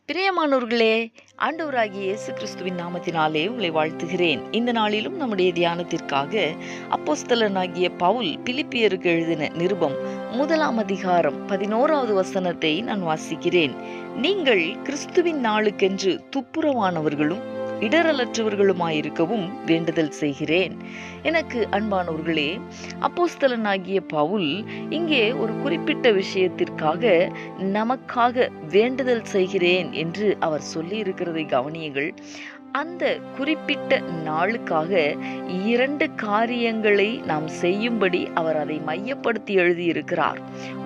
பிரியமானவர்களே, ஆண்டவராகிய இயேசு கிறிஸ்துவின் நாமத்தினாலே உங்களை வாழ்த்துகிறேன். இந்த நாளிலும் நம்முடைய தியானத்திற்காக அப்போஸ்தலனாகிய பவுல் பிலிப்பியருக்கு எழுதின நிருபம் 1 அதிகாரம் 11வது வசனத்தை நான் வாசிக்கிறேன். நீங்கள் கிறிஸ்துவின் நாளுக்கென்று துப்புரவானவர்களும் இடரலற்றவர்களுமாயிருக்கவும் வேண்டுதல் செய்கிறேன். எனக்கு அன்பானவர்களே, அப்போஸ்தலனாகிய பவுல் இங்கே ஒரு குறிப்பிட்ட விஷயத்திற்காக நமக்காக வேண்டுதல் செய்கிறேன் என்று அவர் சொல்லி இருக்கிறதை கவனியுங்கள். அந்த குறிப்பிட்ட நாளுக்காக 2 காரியங்களை நாம் செய்யும்படி அவர் அதை மையப்படுத்தி எழுதியிருக்கிறார்.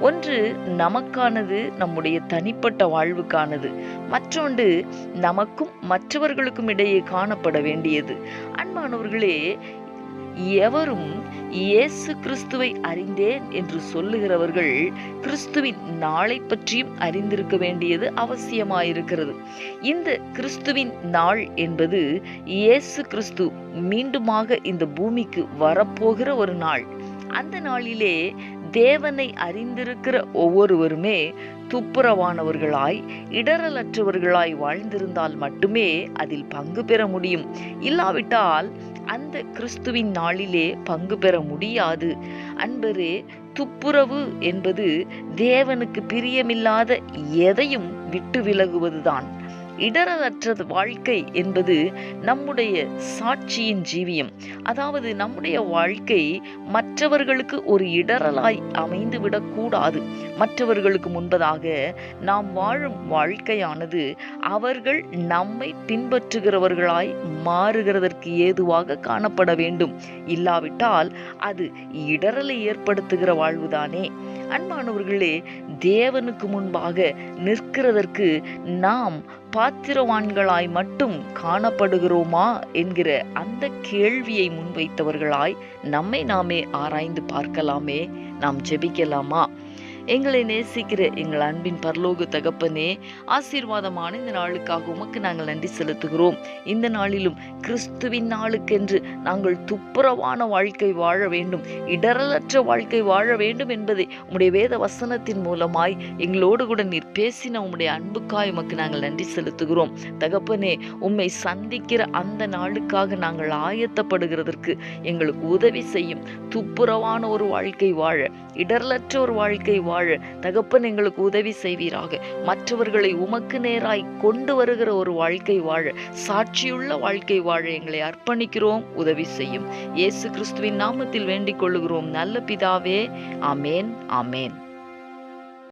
ஒன்று நமக்கானது, நம்முடைய தனிப்பட்ட வாழ்வுக்கானது. மற்றொன்று நமக்கும் மற்றவர்களுக்கும் இடையே காணப்பட வேண்டியது. அன்பானவர்களே, எவரும் இயேசு கிறிஸ்துவை அறிந்தேன் என்று சொல்லுகிறவர்கள் கிறிஸ்துவின் நாளை பற்றியும் அறிந்திருக்க வேண்டியது அவசியமாயிருக்கிறது. இந்த கிறிஸ்துவின் நாள் என்பது இயேசு கிறிஸ்து மீண்டுமாக இந்த பூமிக்கு வரப்போகிற ஒரு நாள். அந்த நாளிலே தேவனை அறிந்திருக்கிற ஒவ்வொருவருமே துப்புரவானவர்களாய் இடரலற்றவர்களாய் வாழ்ந்திருந்தால் மட்டுமே அதில் பங்கு பெற முடியும். இல்லாவிட்டால் அந்த கிறிஸ்துவின் நாளிலே பங்கு பெற முடியாது. அன்பரே, துப்புரவு என்பது தேவனுக்கு பிரியமில்லாத எதையும் விட்டு விலகுவதுதான். இடரலற்ற வாழ்க்கை என்பது நம்முடைய சாட்சியின் ஜீவியம். அதாவது நம்முடைய வாழ்க்கை மற்றவர்களுக்கு ஒரு இடரலாய் அமைந்து விடக்கூடாது. மற்றவர்களுக்கு முன்பதாக நாம் வாழும் வாழ்க்கையானது அவர்கள் நம்மை பின்பற்றுகிறவர்களாய் மாறுகிறதற்கு ஏதுவாக காணப்பட வேண்டும். இல்லாவிட்டால் அது இடரலை ஏற்படுத்துகிற வாழ்வுதானே. அன்பானவர்களே, தேவனுக்கு முன்பாக நிற்கிறதற்கு நாம் பாத்திரவான்களாய் மட்டும் காணப்படுகிறோமா என்கிற அந்த கேள்வியை முன்வைத்தவர்களாய் நம்மை நாமே ஆராய்ந்து பார்க்கலாமே. நாம் ஜெபிக்கலாமா? எங்களை நேசிக்கிற எங்கள் அன்பின் பரலோக தகப்பனே, ஆசீர்வாதமான இந்த நாளுக்காக உமக்கு நாங்கள் நன்றி செலுத்துகிறோம். இந்த நாளிலும் கிறிஸ்துவின் நாளுக்கென்று நாங்கள் துப்புரவான வாழ்க்கை வாழ வேண்டும், இடரலற்ற வாழ்க்கை வாழ வேண்டும் என்பதை உம்முடைய வேத வசனத்தின் மூலமாய் எங்களோடு கூட நீர் பேசின உம்முடைய அன்புக்காய் உமக்கு நாங்கள் நன்றி செலுத்துகிறோம். தகப்பனே, உம்மை சந்திக்கிற அந்த நாளுக்காக நாங்கள் ஆயத்தப்படுகிறதற்கு எங்களுக்கு உதவி செய்யும். துப்புரவான ஒரு வாழ்க்கை வாழ, இடரலற்ற ஒரு வாழ்க்கை வாழ தகப்பன் எங்களுக்கு உதவி செய்வீராக. மற்றவர்களை உமக்கு நேராய் கொண்டு வருகிற ஒரு வாழ்க்கை வாழ, சாட்சியுள்ள வாழ்க்கை வாழ எங்களை அர்ப்பணிக்கிறோம். உதவி செய்யும். இயேசு கிறிஸ்துவின் நாமத்தில் வேண்டிக் கொள்ளுகிறோம் நல்ல பிதாவே. ஆமேன், ஆமேன்.